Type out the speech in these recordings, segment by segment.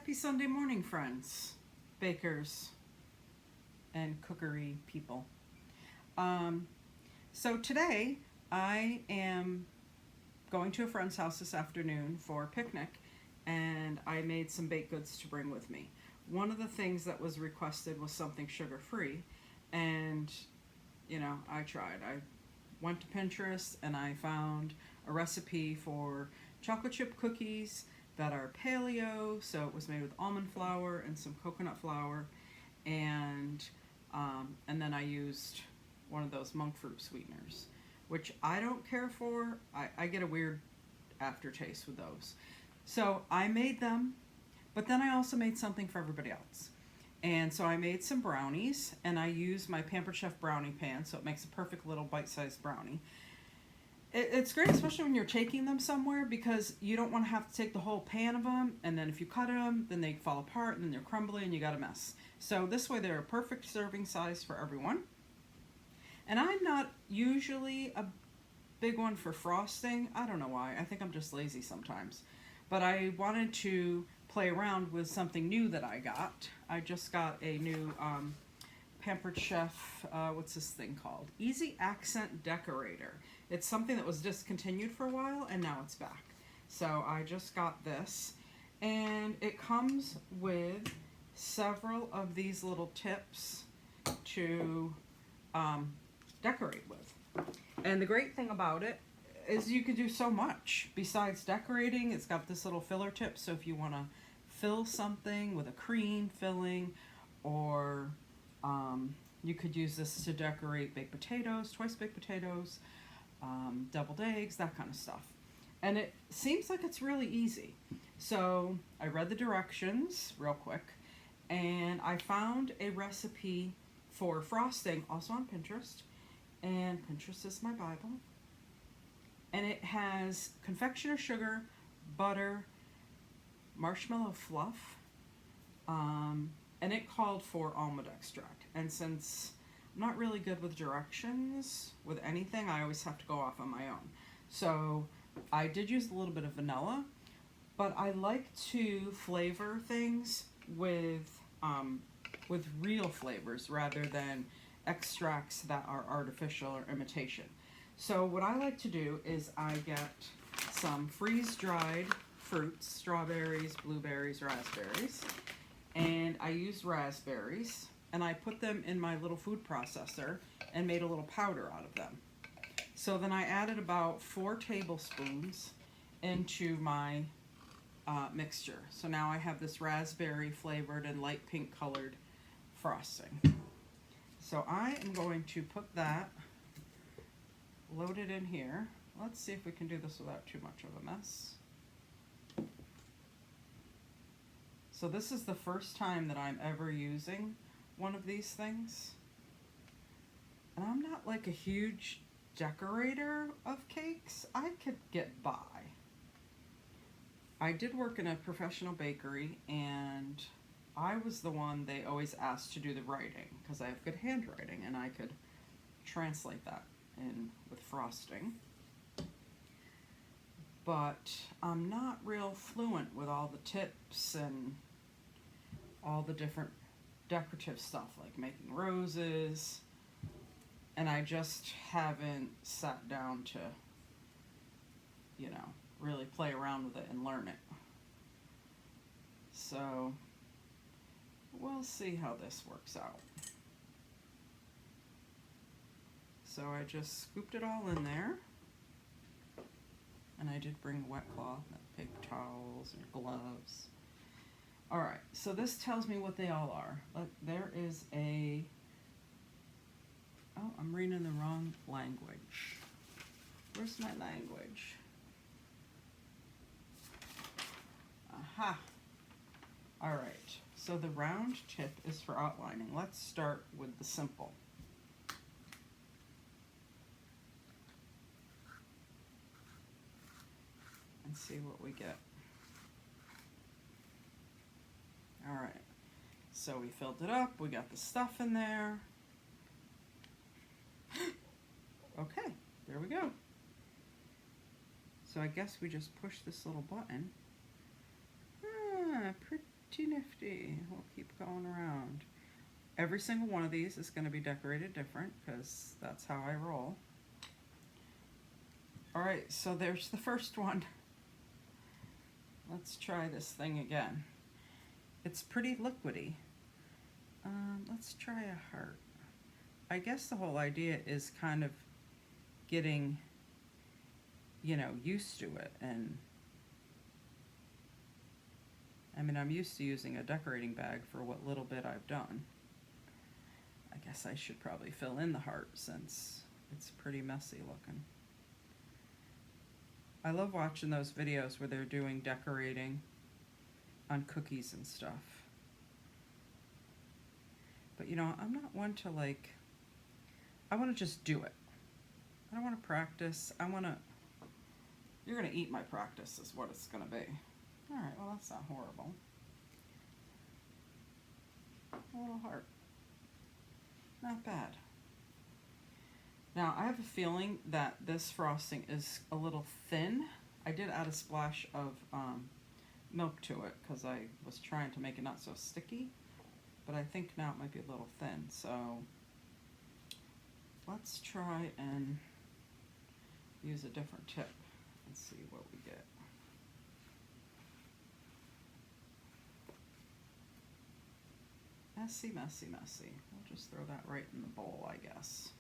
Happy Sunday morning, friends, bakers, and cookery people. Um, so today I am going to a friend's house this afternoon for a picnic, and I made some baked goods to bring with me. One of the things that was requested was something sugar-free, and I tried. I went to Pinterest and I found a recipe for chocolate chip cookies that are paleo, so it was made with almond flour and some coconut flour, and and then I used one of those monk fruit sweeteners, which I don't care for. I get a weird aftertaste with those. So I made them, but then I also made something for everybody else. And so I made some brownies, and I used my Pampered Chef brownie pan, so it makes a perfect little bite-sized brownie. It's great, especially when you're taking them somewhere, because you don't want to have to take the whole pan of them, and then if you cut them, then they fall apart, and then they're crumbly, and you got a mess. So this way they're a perfect serving size for everyone. And I'm not usually a big one for frosting. I don't know why. I think I'm just lazy sometimes. But I wanted to play around with something new that I got. I just got a new Pampered Chef, what's this thing called? Easy Accent Decorator. It's something that was discontinued for a while, and now it's back. So I just got this, and it comes with several of these little tips to decorate with. And the great thing about it is you can do so much besides decorating. It's got this little filler tip, so if you want to fill something with a cream filling, or you could use this to decorate baked potatoes, twice baked potatoes, deviled eggs, that kind of stuff. And it seems like it's really easy. So I read the directions real quick, and I found a recipe for frosting also on Pinterest, and Pinterest is my Bible. And it has confectioner sugar, butter, marshmallow fluff, and it called for almond extract. And since I'm not really good with directions with anything, I always have to go off on my own. So I did use a little bit of vanilla, but I like to flavor things with real flavors rather than extracts that are artificial or imitation. So what I like to do is I get some freeze-dried fruits, strawberries, blueberries, raspberries, and I use raspberries, and I put them in my little food processor and made a little powder out of them. So then I added about 4 tablespoons into my mixture. So now I have this raspberry flavored and light pink colored frosting. So I am going to put that loaded in here. Let's see if we can do this without too much of a mess. So this is the first time that I'm ever using one of these things. And I'm not like a huge decorator of cakes. I could get by. I did work in a professional bakery, and I was the one they always asked to do the writing because I have good handwriting and I could translate that in with frosting. But I'm not real fluent with all the tips and all the different decorative stuff like making roses, and I just haven't sat down to really play around with it and learn it. So we'll see how this works out. So I just scooped it all in there, and I did bring wet cloth and paper towels and gloves. Alright, so this tells me what they all are. There is a... Oh, I'm reading the wrong language. Where's my language? Aha! Alright, so the round tip is for outlining. Let's start with the simple. And see what we get. Alright, so we filled it up, we got the stuff in there. Okay, there we go. So I guess we just push this little button. nifty nifty. We'll keep going around. Every single one of these is going to be decorated different because that's how I roll. Alright, so there's the first one. Let's try this thing again. It's pretty liquidy. Let's try a heart. I guess the whole idea is kind of getting, you know, used to it. And I mean, I'm used to using a decorating bag for what little bit I've done. I guess I should probably fill in the heart since it's pretty messy looking. I love watching those videos where they're doing decorating on cookies and stuff. But you know, I'm not one to like, I want to just do it. I don't want to practice. You're going to eat my practice is what it's going to be. Alright, well that's not horrible. A little heart. Not bad. Now I have a feeling that this frosting is a little thin. I did add a splash of milk to it because I was trying to make it not so sticky, but I think now it might be a little thin. So let's try and use a different tip and see what we get. Messy, messy, messy. We'll just throw that right in the bowl, I guess.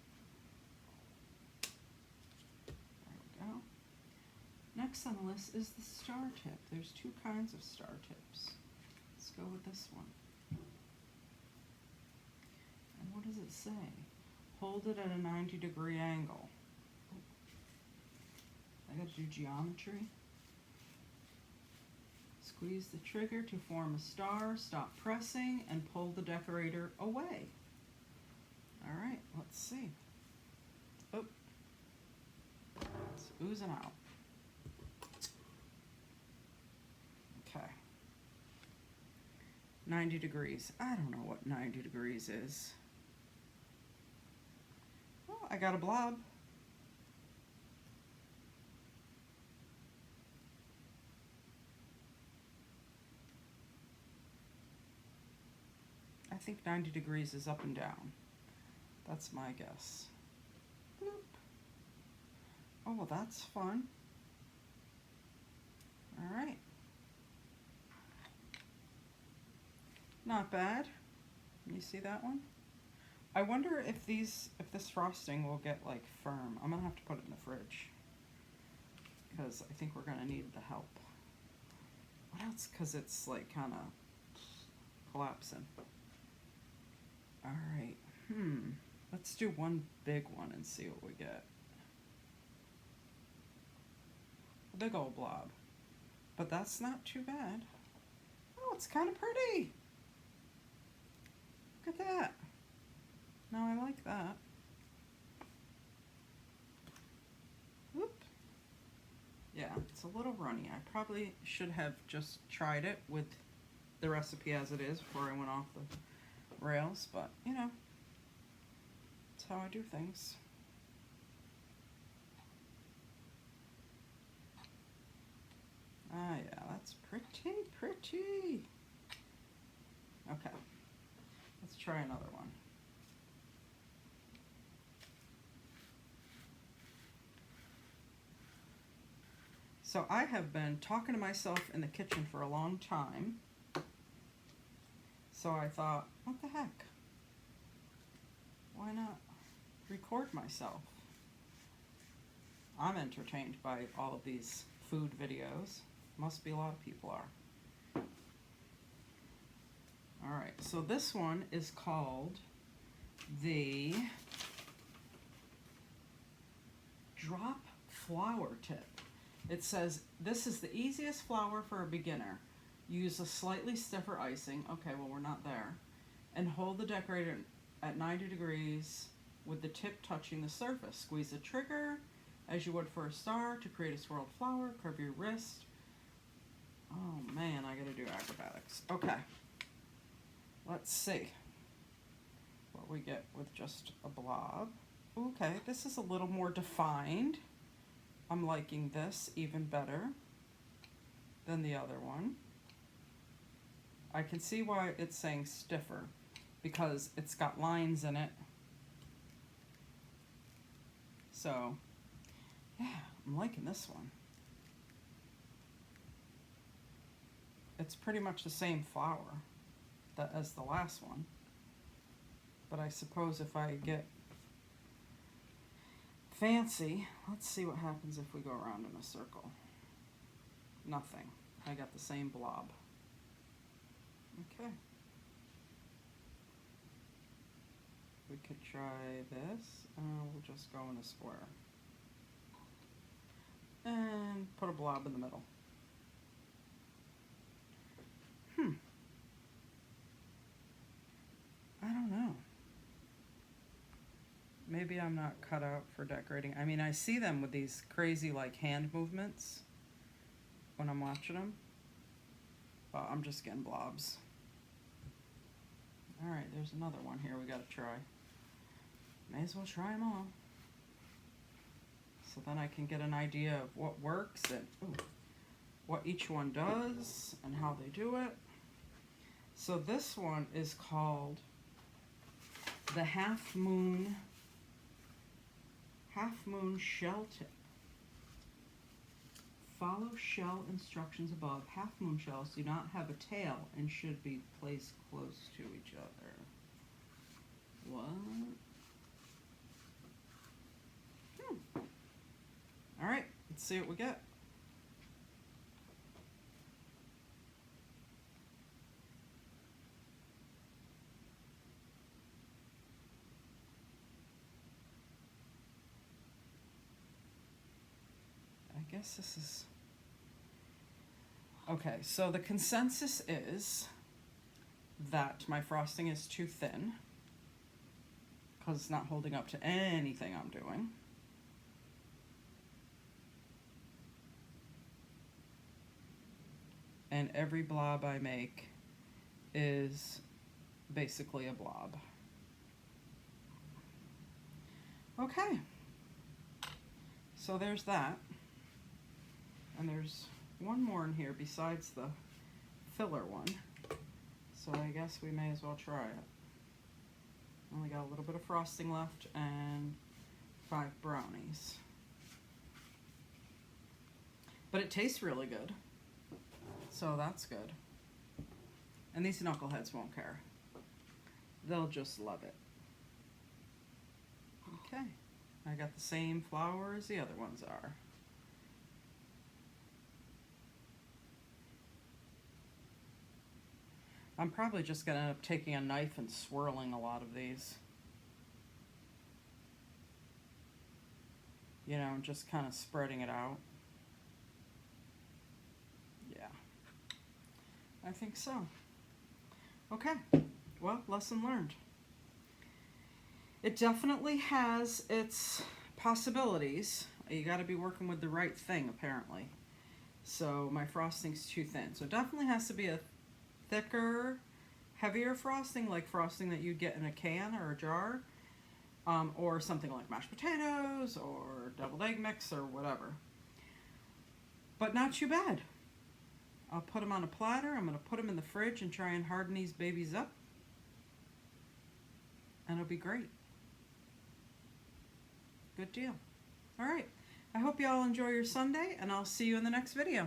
There we go. Next on the list is the star tip. There's two kinds of star tips. Let's go with this one. And what does it say? Hold it at a 90-degree angle. I gotta do geometry. Squeeze the trigger to form a star, stop pressing, and pull the decorator away. Alright, let's see. Oh, it's oozing out. Okay. 90 degrees. I don't know what 90 degrees is. Oh, I got a blob. I think 90 degrees is up and down. That's my guess. Bloop. Oh, well, that's fun. All right. Not bad. You see that one? I wonder if this frosting will get like firm. I'm gonna have to put it in the fridge because I think we're gonna need the help. What else? Because it's like kind of collapsing. All right. Let's do one big one and see what we get. A big old blob. But that's not too bad. Oh, it's kind of pretty. Look at that. Now I like that. Whoop. Yeah, it's a little runny. I probably should have just tried it with the recipe as it is before I went off the rails, but you know, that's how I do things. Ah, yeah, that's pretty, pretty. Okay, let's try another one. So I have been talking to myself in the kitchen for a long time. So I thought, what the heck? Why not record myself? I'm entertained by all of these food videos. Must be a lot of people are. Alright, so this one is called the Drop Flour Tip. It says, this is the easiest flour for a beginner. Use a slightly stiffer icing, okay, well we're not there, and hold the decorator at 90 degrees with the tip touching the surface. Squeeze the trigger as you would for a star to create a swirled flower. Curve your wrist. Oh man, I gotta do acrobatics. Okay, let's see what we get with just a blob. Okay, this is a little more defined. I'm liking this even better than the other one. I can see why it's saying stiffer, because it's got lines in it. So, yeah, I'm liking this one. It's pretty much the same flower as the last one. But I suppose if I get fancy, let's see what happens if we go around in a circle. Nothing. I got the same blob. Okay. We could try this, and we'll just go in a square. And put a blob in the middle. I don't know. Maybe I'm not cut out for decorating. I mean, I see them with these crazy like hand movements when I'm watching them. But I'm just getting blobs. Alright, there's another one here we gotta try. May as well try them all. So then I can get an idea of what works and what each one does and how they do it. So this one is called the Half Moon Shell Tip. Follow shell instructions above. Half moon shells do not have a tail and should be placed close to each other. What? All right, let's see what we get. I guess this is... Okay, so the consensus is that my frosting is too thin because it's not holding up to anything I'm doing. And every blob I make is basically a blob. Okay, so there's that. And there's one more in here besides the filler one. So I guess we may as well try it. Only got a little bit of frosting left and 5 brownies. But it tastes really good. So that's good. And these knuckleheads won't care. They'll just love it. Okay. I got the same flour as the other ones are. I'm probably just going to end up taking a knife and swirling a lot of these. You know, just kind of spreading it out. Yeah. I think so. Okay. Well, lesson learned. It definitely has its possibilities. You got to be working with the right thing, apparently. So my frosting's too thin. So it definitely has to be a thicker, heavier frosting, like frosting that you'd get in a can or a jar, or something like mashed potatoes or deviled egg mix or whatever. But not too bad. I'll put them on a platter. I'm going to put them in the fridge and try and harden these babies up. And it'll be great. Good deal. All right. I hope you all enjoy your Sunday, and I'll see you in the next video.